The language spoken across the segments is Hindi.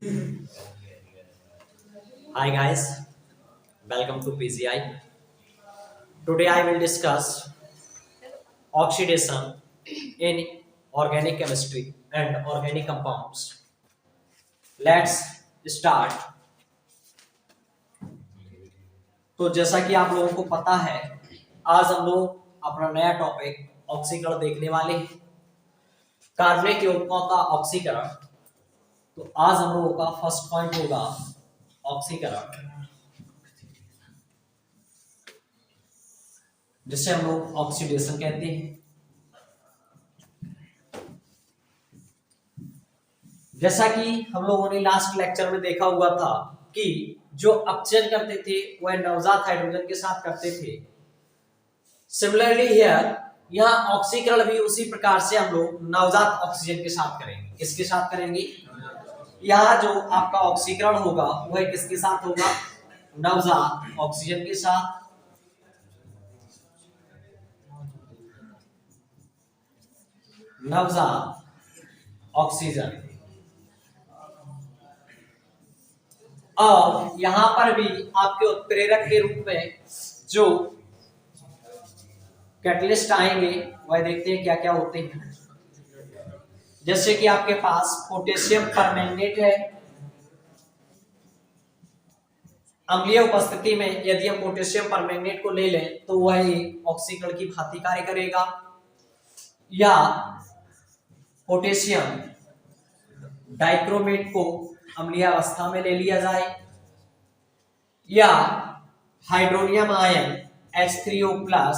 Hi guys, welcome to PGI. Today I will discuss oxidation in organic chemistry and organic compounds. Let's start. तो जैसा कि आप लोगों को पता है, आज हम लोग अपना नया टॉपिक ऑक्सीकरण देखने वाले हैं। कार्बनिक यौगिकों का ऑक्सीकरण। तो आज हम लोगों का फर्स्ट पॉइंट होगा ऑक्सीकरण, जिसे हम लोग ऑक्सीडेशन कहते हैं। जैसा कि हम लोगों ने लास्ट लेक्चर में देखा हुआ था कि जो अपचयन करते थे वह नवजात हाइड्रोजन के साथ करते थे। सिमिलरली हियर यहाँ ऑक्सीकरण भी उसी प्रकार से हम लोग नवजात ऑक्सीजन के साथ करेंगे। किसके साथ करेंगे? यहाँ जो आपका ऑक्सीकरण होगा वह किसके साथ होगा? नवजात ऑक्सीजन के साथ। नवजात ऑक्सीजन। और यहां पर भी आपके उत्प्रेरक के रूप में जो कैटलिस्ट आएंगे वह देखते हैं क्या क्या होते हैं। जैसे कि आपके पास पोटेशियम परमैंगनेट है। अम्लीय उपस्थिति में यदि हम पोटेशियम परमैंगनेट को ले लें तो वह एक ऑक्सीकरण की भांति कार्य करेगा। या पोटेशियम डाइक्रोमेट को अम्लीय अवस्था में ले लिया जाए, या हाइड्रोनियम आयन H3O+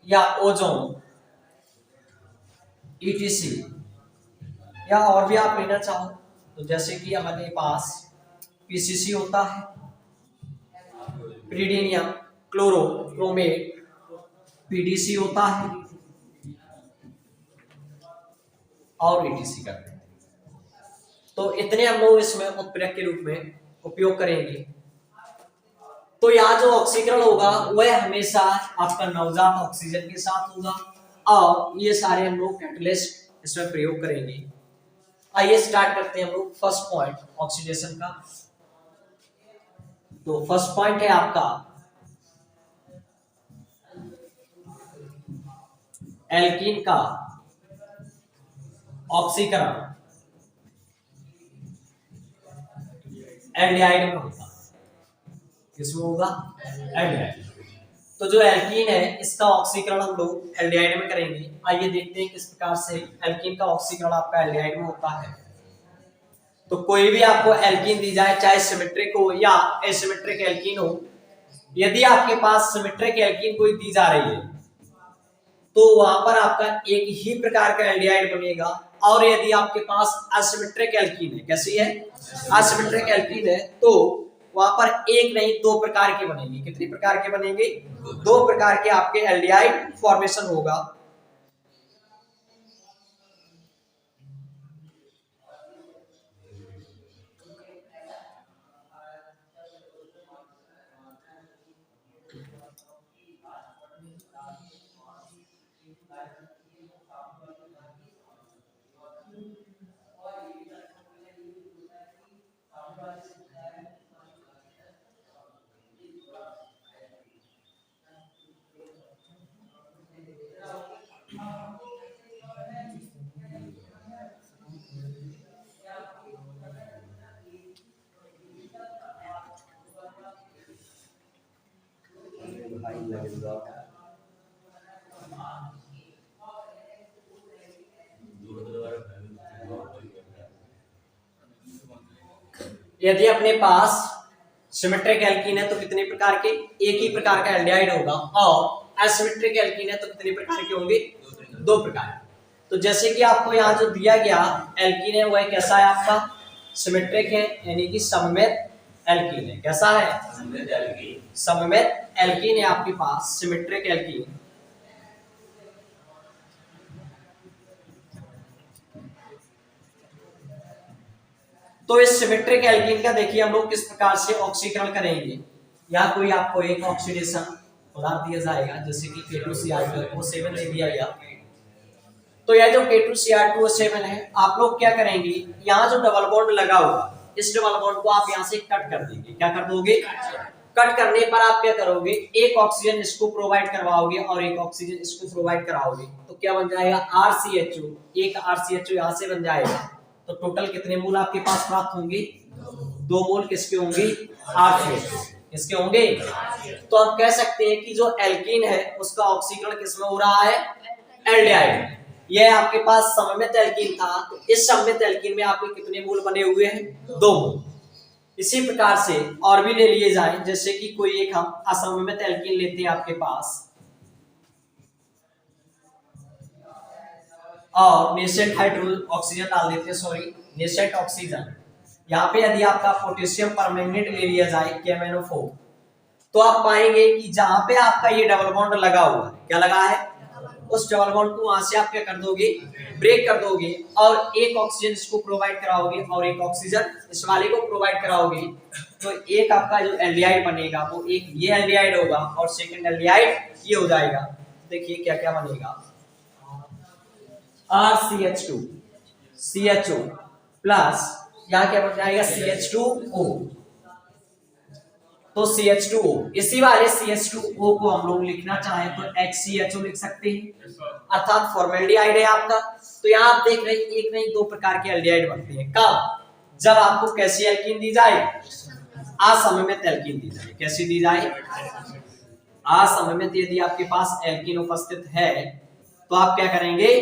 या ओजोन ETC, या और भी आप लेना चाहो तो जैसे कि हमारे पास PCC होता है, प्रीडिनियम क्लोरोक्रोमेट PDC होता है, और ETC करते हैं। तो इतने हम लोग इसमें उत्प्रेरक के रूप में उपयोग करेंगे। तो यहाँ जो ऑक्सीकरण होगा वह हमेशा आपका नवजात ऑक्सीजन के साथ होगा, और ये सारे हम लोग कैटलिस्ट इसमें प्रयोग करेंगे। आइए स्टार्ट करते हैं हम लोग फर्स्ट पॉइंट ऑक्सीडेशन का। तो फर्स्ट पॉइंट है आपका एल्कीन का ऑक्सीकरण एल्डिहाइड में होगा। किसमें होगा? एल्डिहाइड। तो जो एल्कीन है इसका ऑक्सीकरण हम लोग एल्डिहाइड में करेंगे। आइए देखते हैं किस प्रकार से एल्कीन का ऑक्सीकरण आपका एल्डिहाइड में होता है। तो कोई भी आपको एल्कीन दी जाए, चाहे सिमेट्रिक हो या एसिमेट्रिक एल्कीन हो, यदि आपके पास सिमेट्रिक एल्कीन कोई दी जा रही है तो वहां पर आपका एक ही प्रकार का एल्डिहाइड बनेगा। और यदि आपके पास एसिमेट्रिक एल्कीन है, कैसी है? एसिमेट्रिक एल्कीन है, तो वहां पर एक नहीं दो प्रकार के बनेंगे। कितने प्रकार के बनेंगे? दो प्रकार के आपके एल्डिहाइड फॉर्मेशन होगा। यदि अपने पास सिमेट्रिक एल्कीन है तो कितने प्रकार के? एक ही प्रकार का एल्डिहाइड होगा। और एसिमेट्रिक एल्कीन है तो कितने प्रकार के होंगे? दो प्रकार। तो जैसे कि आपको यहाँ जो दिया गया एल्कीन है वह कैसा है? आपका सिमेट्रिक है, यानी कि सममित एल्कीन है। कैसा है? सममित एल्कीन है आपके पास, सिमेट्रिक एल्कीन। तो इस सिमेट्रिक एल्कीन का देखिए हम लोग किस प्रकार से ऑक्सीकरण करेंगे। या कोई आपको एक ऑक्सीडेशन पदार्थ दिया जाएगा, जैसे कि K2CR7 दे दिया गया। तो यह जो K2Cr2O7 है, आप लोग क्या करेंगे, यहाँ जो डबल बॉन्ड लगा होगा इस डबल बॉन्ड को आप यहाँ से कट कर देंगे। क्या कर दोगे? कट करने पर आप क्या करोगे, एक ऑक्सीजन इसको प्रोवाइड करवाओगे और एक ऑक्सीजन इसको प्रोवाइड कराओगे, तो क्या बन जाएगा RCHO, एक RCHO यहाँ से बन जाएगा। तो टोटल कितने मोल आपके पास प्राप्त होंगे? 2 मोल किसके होंगे? RCHO। किसके होंगे? तो हम कह सकते हैं कि जो एल्कीन है उसका ऑक्सीकरण किसमें हो रहा है? एल्डिहाइड। यह आपके पास सममित एल्कीन था, तो इस सममित एल्कीन में आपके कितने मोल बने हुए हैं? 2 मोल। इसी प्रकार से और भी ले लिए जाए, जैसे कि कोई एक हम असममित एल्कीन लेते हैं आपके पास और नेसेंट हाइड्रो ऑक्सीजन डाल देते हैं, सॉरी नेसेंट ऑक्सीजन। यहाँ पे यदि आपका पोटेशियम परमैंगनेट ले लिया जाए KMnO4, तो आप पाएंगे कि जहां पे आपका ये डबल बॉन्ड लगा हुआ है, क्या लगा है, उस डबल बॉन्ड को वहां से आप क्या कर दोगे? ब्रेक कर दोगे और एक ऑक्सीजन इसको प्रोवाइड कराओगे और एक ऑक्सीजन इस वाले को प्रोवाइड कराओगे, तो एक आपका जो एल्डिहाइड बनेगा वो एक ये एल्डिहाइड होगा और सेकंड एल्डिहाइड ये हो जाएगा। देखिए क्या क्या बनेगा, RCH2 CHO प्लस यहाँ क्या बन जाएगा? CH2O। तो CH2O, इसी वाले CH2O को हम लोग लिखना चाहें तो HCHO लिख सकते हैं, अर्थात फॉर्मेल्डिहाइड है आपका। तो यहाँ आप देख रहे हैं एक नहीं 2 प्रकार के एल्डिहाइड बनते हैं। कब? जब आपको कैसी एल्कीन दी जाए? असममित एल्कीन दी जाए। कैसी दी जाए? असममित। यदि आपके पास एल्कीन उपस्थित है तो आप क्या करेंगे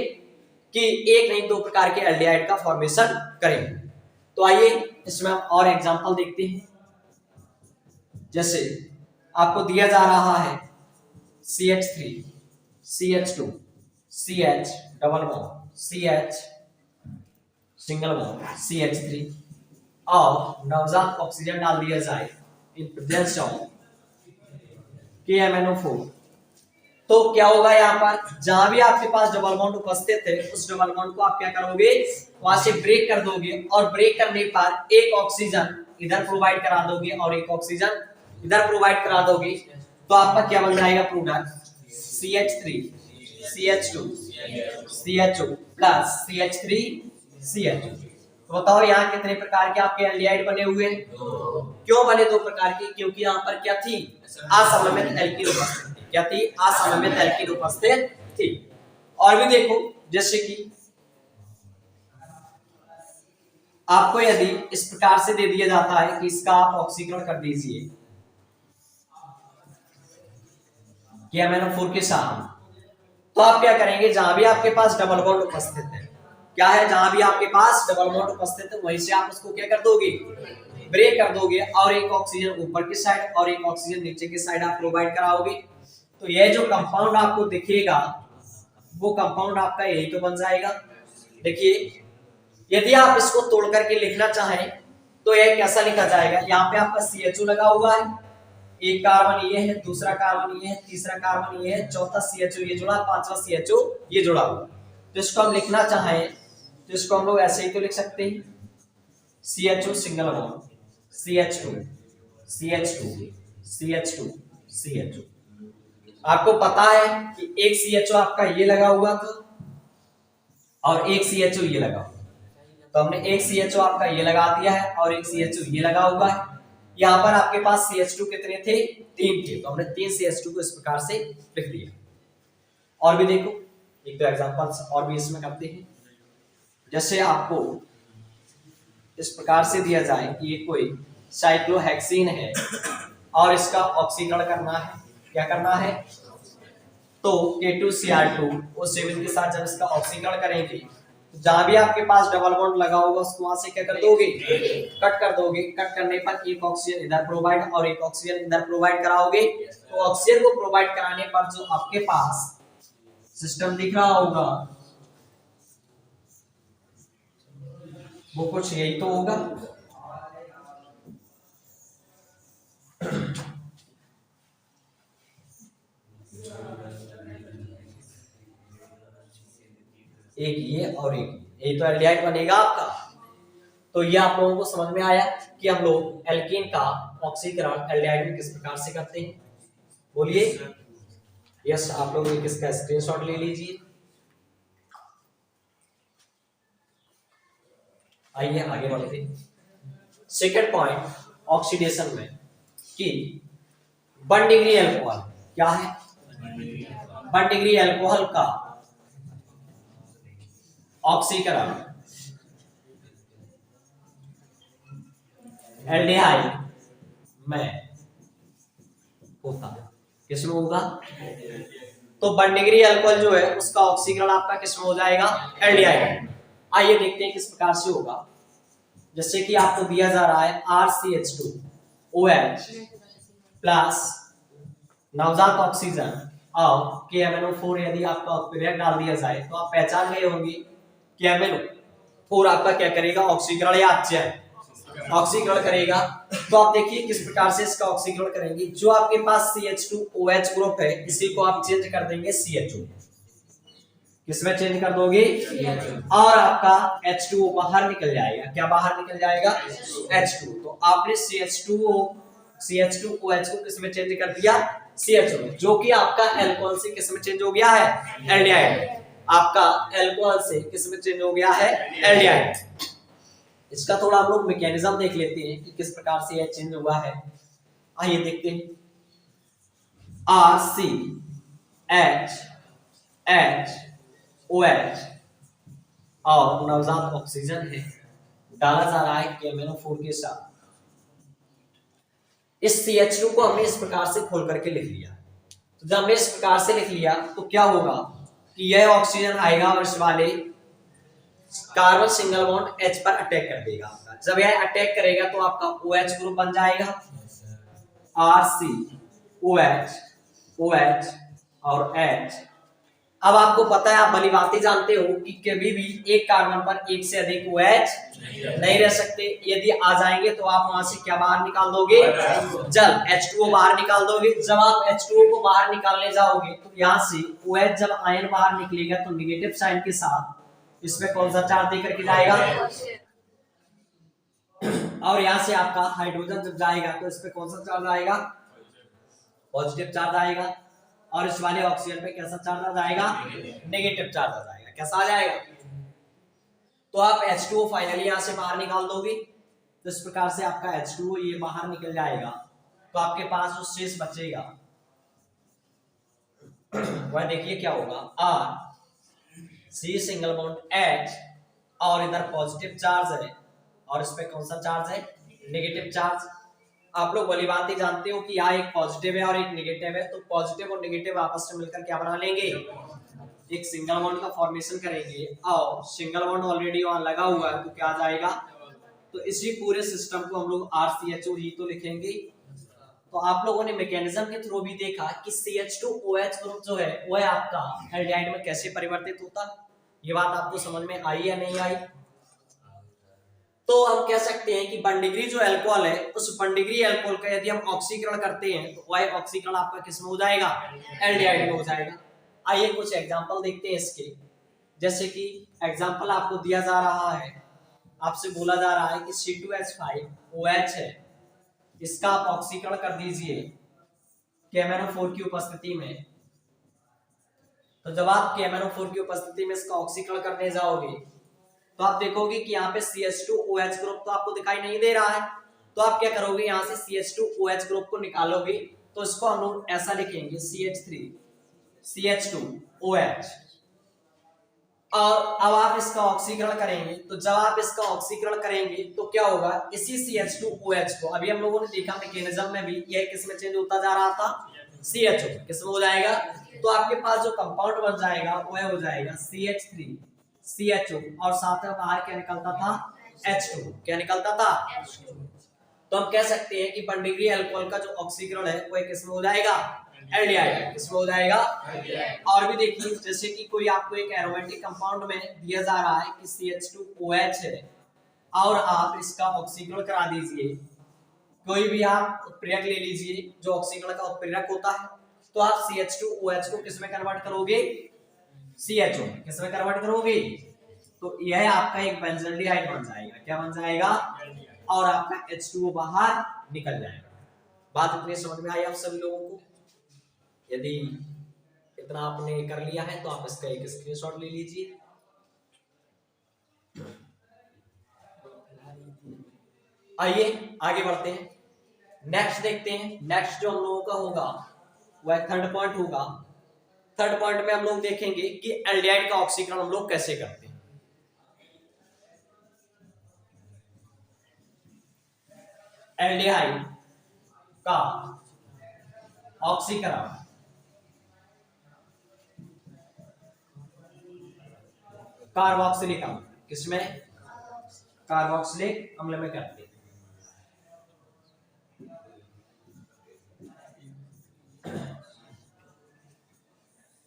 कि एक नहीं 2 प्रकार के एल्डिहाइड का फॉर्मेशन करेंगे। तो आइए इसमें हम और एग्जांपल देखते हैं। जैसे आपको दिया जा रहा है CH3 CH2 CH double bond CH single bond CH3 और नवजात ऑक्सीजन डाल दिया जाए इन प्रेजेंस ऑफ KMnO4, तो क्या होगा? यहाँ पर जहां भी आपके पास डबल बॉन्ड उपस्थित है उस डबल बॉन्ड को आप क्या करोगे? वहां से ब्रेक कर दोगे और ब्रेक करने पर एक ऑक्सीजन इधर प्रोवाइड करा दोगे और एक ऑक्सीजन इधर प्रोवाइड करा दोगे, तो आपका क्या बन जाएगा product? CH3 CH2 CHO plus CH3 CHO। तो बताओ यहाँ कितने प्रकार के आपके एल्डिहाइड बने हुए हैं? क्यों बने 2 प्रकार के? क्योंकि यहाँ पर क्या थी? असममित एल्कीन उपस्थित थी। क्या थी? असममित एल्कीन उपस्थित थी। और भी देखो, जैसे कि आपको यदि इस प्रकार से दे दिया जाता है कि इसका आप ऑक्सीकरण कर दीजिए KMnO4 के साथ, तो आप क्या करेंगे? जहां भी आपके पास डबल बॉन्ड उपस्थित है, क्या है, जहां भी आपके पास डबल बॉन्ड उपस्थित है वहीं से आप उसको क्या कर दोगे? ब्रेक कर दोगे और एक ऑक्सीजन ऊपर की साइड और एक ऑक्सीजन नीचे की साइड आप प्रोवाइड कराओगे। तो यह जो कंपाउंड आपको दिखेगा वो कंपाउंड आपका यही तो बन जाएगा। देखिए यदि आप इसको तोड़ करके लिखना चाहें तो यह कैसा लिखा जाएगा? यहाँ पे आपका CHO लगा हुआ है, एक कार्बन ये है, दूसरा कार्बन ये है, तीसरा कार्बन ये है, चौथा CHO ये जुड़ा, पांचवा CHO ये जुड़ा हुआ। तो इसको हम लिखना चाहें तो इसको हम लोग ऐसे ही तो लिख सकते हैं, CHO single bond CH2 CH2 CH2 CHO। आपको पता है कि एक CHO आपका ये लगा हुआ था और एक CHO ये लगा हुआ, तो हमने एक CHO आपका ये लगा दिया है और एक CHO ये लगा हुआ है। यहाँ पर आपके पास CH2 कितने थे? 3 थे, तो हमने 3 CH2 को इस प्रकार से लिख दिया। और भी देखो, एक दो एग्जांपल्स और भी इसमें करते हैं। जैसे आपको इस प्रकार से दिया जाए कि ये कोई साइक्लोहेक्सीन है और इसका ऑक्सीकरण करना है। क्या करना है? तो K2Cr2O7 के साथ जब इसका ऑक्सीकरण करेंगे, जहां भी आपके पास डबल बॉन्ड लगा होगा उसको वहां से क्या कर दोगे? कट कर दोगे। कट करने पर एक ऑक्सीजन इधर प्रोवाइड और एक ऑक्सीजन इधर प्रोवाइड कराओगे। तो ऑक्सीजन को प्रोवाइड कराने पर जो आपके पास सिस्टम दिख रहा होगा वो कुछ यही तो होगा। एक ये और एक यही तो एल्डिहाइड बनेगा आपका। तो ये आप लोगों को समझ में आया कि हम लोग एल्कीन का ऑक्सीकरण एल्डिहाइड में किस प्रकार से करते हैं। बोलिए। यस, आप लोग इसका स्क्रीनशॉट ले लीजिए। आइए आगे बढ़ते हैं। सेकंड पॉइंट ऑक्सीडेशन में कि 1 डिग्री अल्कोहल क्या है, 1 डिग्री अल्कोहल का ऑक्सीकरण एल्डिहाइड में होता है, किसमें होगा? तो 1 डिग्री अल्कोहल जो है उसका ऑक्सीकरण आपका किसमें हो जाएगा? एल्डिहाइड। आइए देखते हैं किस प्रकार से होगा। जैसे कि आपको दिया जा रहा है RCH2OH प्लस नवजात ऑक्सीजन और KMnO4 यदि आपका उत्प्रेरक डाल दिया जाए तो आप पहचान गए होंगे KMnO4 आपका क्या करेगा? ऑक्सीकरण या अपचयन ऑक्सीकरण करेगा। तो आप देखिए किस प्रकार से इसका ऑक्सीकरण करेंगे। जो आपके पास CH2OH ग्रुप है इसी को आप चेंज कर देंगे CH2, किसमें चेंज कर दोगे? और आपका H2O बाहर निकल जाएगा। क्या बाहर निकल जाएगा? H2। तो आपने CH2OH को किसमें चेंज कर दिया? CH2, जो कि आपका अल्कोहल से किसमें चेंज हो गया है? एल्डिहाइड। आपका अल्कोहल से किसमें चेंज हो गया है? एल्डिहाइड। इसका थोड़ा हम लोग मैकेनिज्म देख लेते हैं कि किस प्रकार से यह चेंज हुआ है। आइए देखते हैं। RCHOH और नवजात ऑक्सीजन है, डाला जा रहा है KMnO4 के साथ। इस CH2 को हमने इस प्रकार से खोल करके लिख लिया। तो जब हमने इस प्रकार से लिख लिया तो क्या होगा कि यह ऑक्सीजन आएगा और इस वाले कार्बन सिंगल बॉन्ड H पर अटैक कर देगा आपका। जब यह अटैक करेगा तो आपका OH ग्रुप बन जाएगा, RCOH OH और H। अब आपको पता है, आप भली भांति जानते हो कि कभी भी एक कार्बन पर एक से अधिक OH नहीं रह सकते। यदि आ जाएंगे तो आप वहां से क्या बाहर निकाल दोगे? जल, H2O बाहर निकाल दोगे। जब आप H2O को बाहर निकालने जाओगे तो यहाँ से OH जब आयन बाहर निकलेगा तो निगेटिव साइन के साथ इसमें कौन सा चार्ज देकर के जाएगा? और यहाँ से आपका हाइड्रोजन जब जाएगा तो इस पे कौन सा चार्ज आएगा? पॉजिटिव चार्ज आएगा। और इस वाले ऑक्सीजन पे कैसा चार्ज आ जाएगा? नेगेटिव चार्ज आ जाएगा। कैसा आ जाएगा? तो आप H2O फाइनली यहाँ से बाहर निकाल दोगे। तो इस प्रकार से आपका H2O ये बाहर निकल जाएगा। तो आपके पास जो शेष बचेगा वह देखिए क्या होगा, C सिंगल बॉन्ड H और इधर पॉजिटिव चार्ज है और इस पे कौन सा चार्ज है? Negative charge. आप लोग भली भांति जानते हो कि यहाँ एक पॉजिटिव है और एक नेगेटिव है। तो पॉजिटिव और नेगेटिव आपस में मिलकर क्या बना लेंगे? एक सिंगल बॉन्ड का फॉर्मेशन करेंगे। और सिंगल बॉन्ड ऑलरेडी वहां लगा हुआ है तो क्या आ जाएगा? तो इसी पूरे सिस्टम को हम लोग RCHO ही तो लिखेंगे। तो आप लोगों ने मैकेनिज्म के थ्रू भी देखा कि CH2OH ग्रुप जो है वह आपका एल्डिहाइड में कैसे परिवर्तित होता। ये बात आपको समझ में आई या नहीं आई? तो हम कह सकते हैं कि 1 डिग्री जो अल्कोहल है उस 1 डिग्री अल्कोहल का यदि हम ऑक्सीकरण करते हैं तो वह ऑक्सीकरण आपका किसमें हो जाएगा? एल्डिहाइड में हो जाएगा। आइए कुछ एग्जांपल देखते हैं इसके। जैसे कि एग्जांपल आपको दिया जा रहा है, आपसे बोला जा रहा है कि C2H5OH है, इसका आप ऑक्सीकरण कर दीजिए KMnO4 की उपस्थिति में। तो जब आप KMnO4 की उपस्थिति में इसका ऑक्सीकरण करने जाओगे तो आप देखोगे कि यहाँ पे CH2OH ग्रुप तो आपको दिखाई नहीं दे रहा है। तो आप क्या करोगे? यहाँ से CH2OH ग्रुप को निकालोगे तो इसको हम लोग ऐसा लिखेंगे CH3CH2OH। और अब आप इसका ऑक्सीकरण करेंगे। तो जब आप इसका ऑक्सीकरण करेंगे तो क्या होगा? इसी CH2OH को अभी हम लोगों ने देखा मैकेनिज्म में भी यह किसमें चेंज होता जा रहा था? CHO किसमें हो जाएगा? तो आपके पास जो कंपाउंड बन जाएगा वह हो जाएगा CH3CHO और साथ में बाहर क्या निकलता था? H2। क्या निकलता था? तो हम कह सकते हैं कि 1 डिग्री अल्कोहल का जो ऑक्सीकरण है वह किसमें हो जाएगा? एल्डिहाइड। किसमें हो जाएगा? और भी देखिए, जैसे कि कोई आपको एक एरोमेटिक कंपाउंड में दिया जा रहा है कि CH2OH है और आप इसका ऑक्सीकरण करा दीजिए। कोई भी आप उत्प्रेरक ले लीजिए जो ऑक्सीकरण का उत्प्रेरक होता है। तो आप CH2OH को किसमें कन्वर्ट करोगे? CHO। किसमें कन्वर्ट करोगे? तो यह आपका एक बेंजल्डिहाइड बन जाएगा। क्या बन जाएगा? और आपका H2O बाहर निकल जाएगा। बात इतनी समझ में आई आप सभी लोगों को? यदि इतना आपने कर लिया है तो आप इसका एक स्क्रीनशॉट ले लीजिए। आइए आगे बढ़ते हैं, नेक्स्ट देखते हैं। नेक्स्ट जो हम लोगों का होगा वह थर्ड पॉइंट होगा। थर्ड पॉइंट में हम लोग देखेंगे कि एल्डिहाइड का ऑक्सीकरण हम लोग कैसे करते हैं। एल्डिहाइड का ऑक्सीकरण कार्बोक्सिलिक अम्ल, किसमें? कार्बोक्सिलिक अम्ल में करते हैं।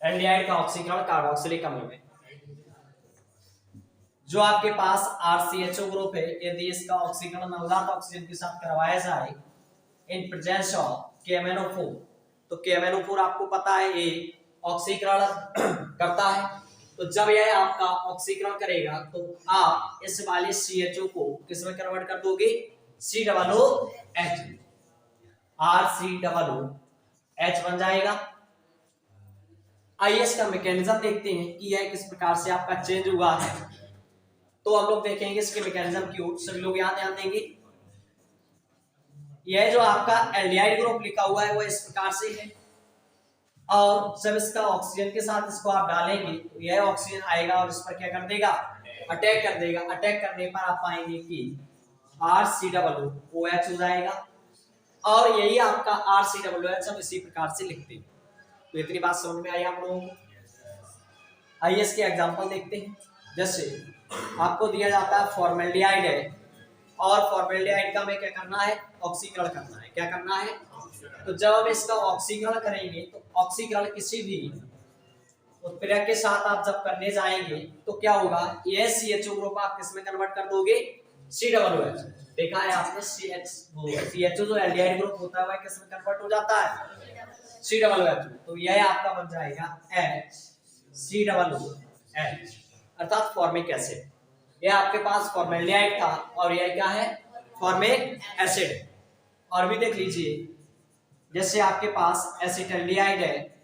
एल्डिहाइड का ऑक्सीकरण कार्बोक्सिलिक अम्ल में, जो आपके पास RCHO ग्रुप है, यदि इसका ऑक्सीकरण नवजात ऑक्सीजन के साथ करवाया जाए इन प्रेजेंस ऑफ KMnO4, तो KMnO4 आपको पता है ये ऑक्सीकरण करता है। तो जब यह आपका ऑक्सीकरण करेगा तो आप इस वाले CHO को किस में कन्वर्ट कर दोगे? COOH, RCOOH बन जाएगा। आइए इसका मैकेनिज्म देखते हैं कि यह किस प्रकार से आपका चेंज हुआ है। तो हम लोग देखेंगे इसके मैकेनिज्म की ओर, सभी लोग यहां ध्यान देंगे। यह जो आपका एल्डिहाइड ग्रुप लिखा हुआ है वो इस प्रकार से है, और जब इसका ऑक्सीजन के साथ इसको आप डालेंगे तो यह ऑक्सीजन आएगा और इस पर क्या कर देगा? अटैक कर देगा। अटैक करने पर आप पाएंगे कि RCOOH हो जाएगा, और यही आपका RCOOH हम इसी प्रकार से लिखते हैं। तो इतनी बात समझ में आई आप लोगों को। आइए इसके एग्जांपल देखते हैं। जैसे आपको दिया जाता है फॉर्मेल्डिहाइड है, और फॉर्मेल्डिहाइड का हमें क्या करना है? ऑक्सीकरण करना है। क्या करना है? तो जब हम इसका ऑक्सीकरण करेंगे तो ऑक्सीकरण किसी भी उत्प्रेरक के साथ आप जब करने जाएंगे तो क्या होगा? ये CHO ग्रुप आप किस में कन्वर्ट कर दोगे? COOH। देखा है आपने, CHO जो एल्डिहाइड ग्रुप होता है वह किस में कन्वर्ट हो जाता है? COOH। तो यह आपका बन जाएगा HCOOH, अर्थात फॉर्मिक एसिड। यह आपके पास फॉर्मेल्डिहाइड था और यह क्या है? फॉर्मिक एसिड है। और भी देख लीजिए, जैसे आपके पास एसिटल्डिहाइड है,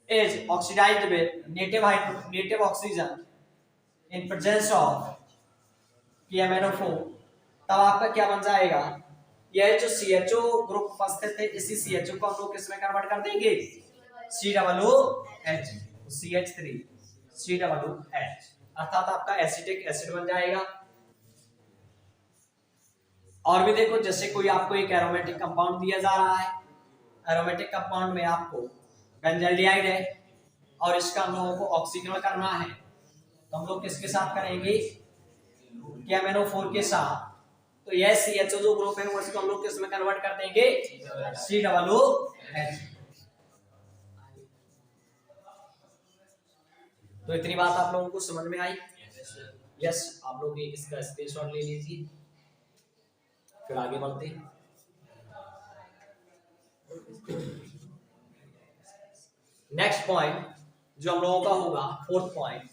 is oxidized with native oxygen in presence of KMnO4, तब आपका क्या बन जाएगा? यह जो CHO ग्रुप उपस्थित है, इसी CHO को हम लोग किस में कन्वर्ट कर देंगे? COOH, CH3 COOH, अर्थात आपका एसिटिक एसिड बन जाएगा। और भी देखो, जैसे कोई आपको एक एरोमेटिक कंपाउंड दिया जा रहा है, एरोमेटिक कंपाउंड में आपको बेंजल्डिहाइड है और इसका हम लोगों को ऑक्सीकरण करना है, तो हम लोग किसके साथ करेंगे? KMnO4 के साथ। तो यह CHO जो ग्रुप है वो इसको हम लोग किस में कन्वर्ट कर देंगे? COOH। तो इतनी बात आप लोगों को समझ में आई? यस, आप लोग इसका स्क्रीनशॉट ले लीजिए, फिर आगे बढ़ते हैं। नेक्स्ट पॉइंट जो हम लोगों का होगा, फोर्थ पॉइंट,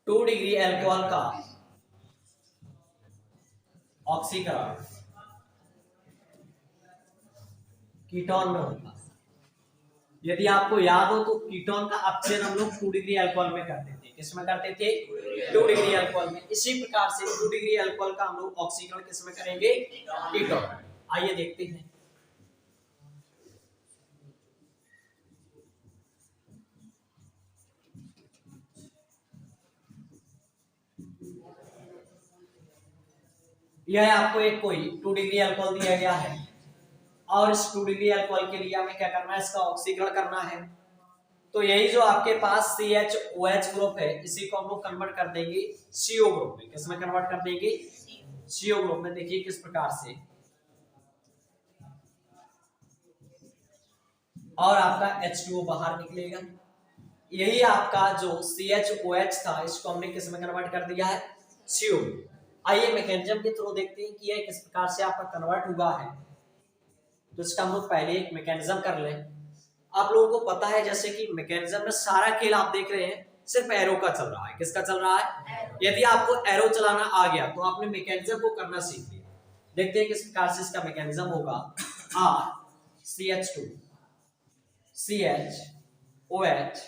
2 डिग्री अल्कोहल का ऑक्सीकरण कीटोन में होता है। यदि आपको याद हो तो कीटोन का अपचयन हम लोग 2 डिग्री अल्कोहल में करते थे। किसमें करते थे? 2 डिग्री अल्कोहल में। इसी प्रकार से 2 डिग्री अल्कोहल का हम लोग ऑक्सीकरण किसमें करेंगे? कीटोन। आइए देखते हैं। यह आपको एक कोई 2 डिग्री अल्कोहल दिया गया है, और इस 2 डिग्री अल्कोहल के लिए हमें क्या करना है? इसका ऑक्सीकरण करना है। तो यही जो आपके पास CHOH ग्रुप है, इसी को हम लोग कन्वर्ट कर देंगे CO ग्रुप में। किसमें कन्वर्ट कर देंगे? CO ग्रुप में। देखिए किस प्रकार से, और आपका H2O बाहर निकलेगा। यही आपका जो CHOH था, इसको हमने किस में कन्वर्ट कर दिया है? CO। आइए मैकेनिज्म के थ्रू देखते हैं कि यह किस प्रकार से आपका कन्वर्ट हुआ है। तो इसका हम लोग पहले एक मैकेनिज्म कर लें। आप लोगों को पता है जैसे कि मैकेनिज्म में सारा खेल आप देख रहे हैं सिर्फ एरो का चल रहा है। किसका चल रहा है? यदि आपको एरो चलाना आ गया तो आपने मैकेनिज्म को करना सीख लिया। देखते हैं किस प्रकार से इसका मैकेनिज्म होगा। RCH2 CHOH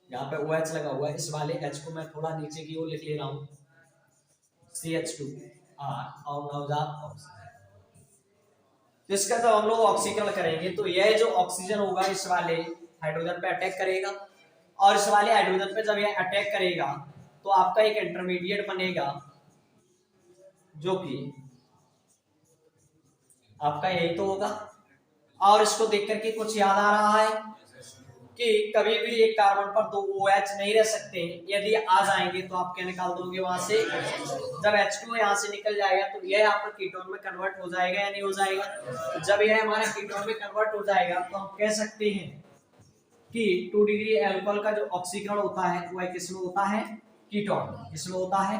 यहाँ पे OH लगा हुआ है, इस वाले H को मैं थोड़ा नीचे की ओर लिख ले रहा हूँ CH2R और नवजात ऑक्सीजन। तो इसका जब हम लोग ऑक्सीकरण करेंगे तो यह जो ऑक्सीजन होगा इस वाले हाइड्रोजन पे अटैक करेगा, और इस वाले हाइड्रोजन पे जब यह अटैक करेगा तो आपका एक इंटरमीडिएट बनेगा जो कि आपका यही तो होगा। और इसको देख करके कुछ याद आ रहा है कि कभी भी एक कार्बन पर दो OH नहीं रह सकते, यदि आ जाएंगे तो आप क्या निकाल दोगे वहां से, जब H2 यहाँ से निकल जाएगा तो यह आपका कीटोन में कन्वर्ट हो जाएगा या नहीं हो जाएगा। तो जब यह हमारा कीटोन में कन्वर्ट हो जाएगा तो हम कह सकते हैं कि 2 डिग्री अल्कोहल का जो ऑक्सीकरण होता है वह किसमें होता है, कीटोन। किसमें होता है,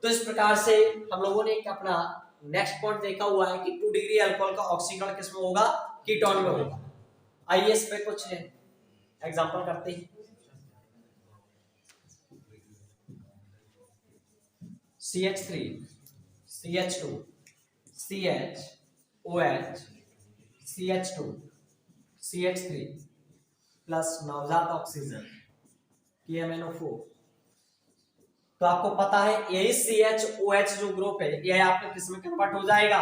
तो इस प्रकार से हम लोगों ने एक अपना नेक्स्ट पॉइंट देखा हुआ है कि 2 डिग्री अल्कोहल का ऑक्सीकरण किसमें होगा, कीटोन में होगा। आइए इस पे कुछ एग्जांपल करते हैं। CH3 CH2 CH OH CH2 CH3 plus नवजात ऑक्सीजन KMNO4। तो आपको पता है यही CHOH जो ग्रुप है यह आपका किसमें कन्वर्ट हो जाएगा,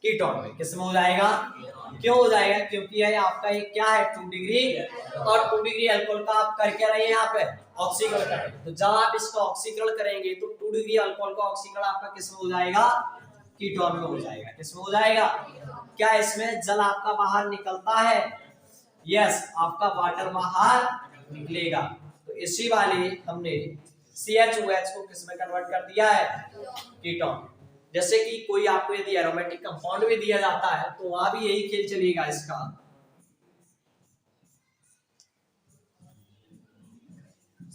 कीटोन में। किसमें हो जाएगा, क्यों हो जाएगा, क्योंकि यह आपका ये क्या है 2 डिग्री, और 2 डिग्री अल्कोहल का आप कर क्या रहे हैं यहाँ पे, ऑक्सीकरण करेंगे। तो जब आप इसका ऑक्सीकरण करेंगे तो 2 डिग्री अल्कोहल का ऑक्सीकरण आपका किसमें हो जाएगा, कीटोन में हो जाएगा। किसमें हो जाएगा, क्या इसमें जल आपका बाहर निकलता है, यस आपका वाटर बाहर निकलेगा। तो इसी वाले हमने CHOH को किसमें कन्वर्ट कर दिया है, कीटोन। जैसे कि कोई आपको यदि एरोमेटिक कंपाउंड भी दिया जाता है तो वहां भी यही खेल चलेगा इसका।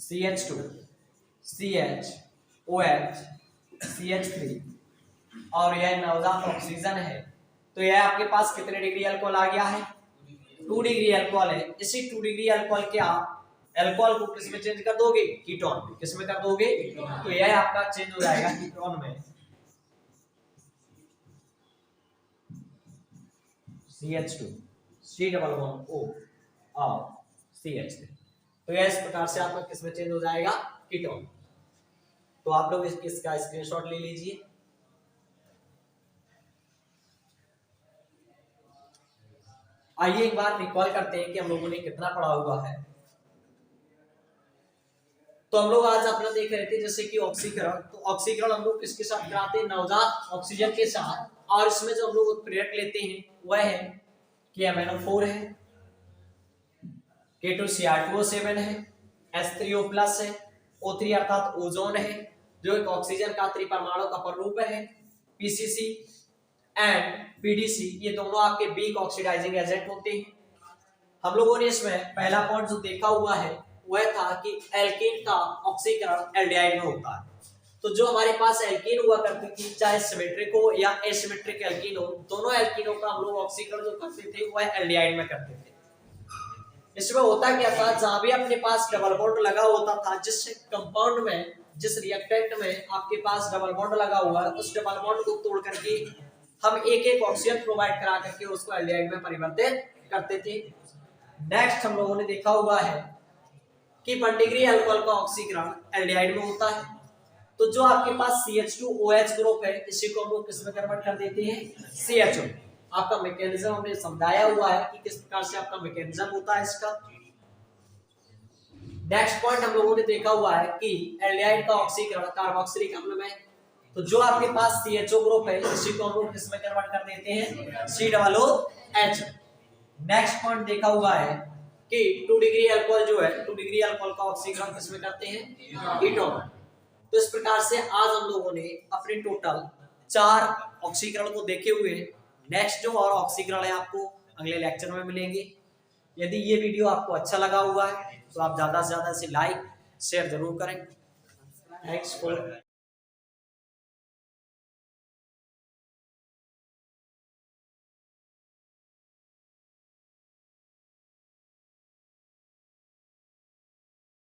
CH2 CHOH CH3 और यह नवजात ऑक्सीजन है, तो यह आपके पास कितने डिग्री अल्कोहल आ गया है, 2 डिग्री अल्कोहल है। इसी 2 डिग्री अल्कोहल के आप अल्कोहल को किसमें चेंज कर दोगे, कीटोन में। किसमें कर दोगे, तो यह आपका चेंज हो जाएगा कीटोन में। CH2 C11O और CH3, तो यह इस प्रकार से आपका किसमें चेंज हो जाएगा, कीटोन। तो आप लोग इसका स्क्रीनशॉट ले लीजिए। आइए एक बार रिकॉल करते हैं कि हम लोगों ने कितना पढ़ा हुआ है। तो हम लोग आज अपना देख रहे थे जैसे कि ऑक्सीकरण, तो ऑक्सीकरण हम लोग किसके साथ कराते हैं, नवजात ऑक्सीजन के साथ। और इसमें जो हम लोग प्रोडक्ट लेते हैं वह है KMNO4 है, K2Cr2O7 है, H3O+ है, O3 अर्थात ओजोन है जो एक ऑक्सीजन का त्रिपरमाणु कपर रूप है, PCC एंड PDC ये दोनों आपके वीक ऑक्सीडाइजिंग एजेंट होते हैं। हम लोगों ने इसमें पहला पॉइंट जो देखा हुआ है वह था कि एल्कीन का ऑक्सीकरण एल्डिहाइड में होता है। तो जो हमारे पास एल्कीन हुआ करती थी, चाहे सिमेट्रिक हो या एसिमेट्रिक एल्कीन हो, दोनों एल्कीनों का हम लोग ऑक्सीकरण जो करते थे वह एल्डिहाइड में करते थे। इसमें होता क्या था, जहां भी अपने पास डबल बॉन्ड लगा होता था, जिस कंपाउंड में, जिस रिएक्टेंट में आपके पास डबल बॉन्ड लगा हुआ है, उस डबल बॉन्ड को तोड़ करके हम एक एक ऑक्सीजन प्रोवाइड करा करके उसको एल्डिहाइड में परिवर्तित करते थे। नेक्स्ट हम लोगों ने देखा हुआ है कि 1 डिग्री अल्कोहल का ऑक्सीकरण एल्डिहाइड में होता है। तो जो आपके पास CH2OH ग्रुप है इसी को हम लोग किस में कन्वर्ट कर देते हैं, CHO। आपका मैकेनिज्म हमने समझाया हुआ है कि किस प्रकार से आपका मैकेनिज्म होता है इसका। नेक्स्ट पॉइंट हम लोगों ने देखा हुआ है कि एल्डिहाइड का ऑक्सीकरण कार्बोक्सिलिक अम्ल में, तो जो आपके पास CHO ग्रुप है इसी को हम लोग किस में कन्वर्ट कर देते हैं, COOH। नेक्स्ट पॉइंट देखा हुआ है कि 2 डिग्री अल्कोहल जो है, 2 डिग्री अल्कोहल का ऑक्सीकरण किसमें करते हैं, कीटोन। तो इस प्रकार से आज हम लोगों ने अपने टोटल 4 ऑक्सीकरण को देखे हुए। नेक्स्ट जो और ऑक्सीकरण है आपको अगले लेक्चर में मिलेंगे। यदि ये वीडियो आपको अच्छा लगा हुआ है तो आप ज्यादा से ज्यादा इसे लाइक शेयर जरूर करें। Thanks for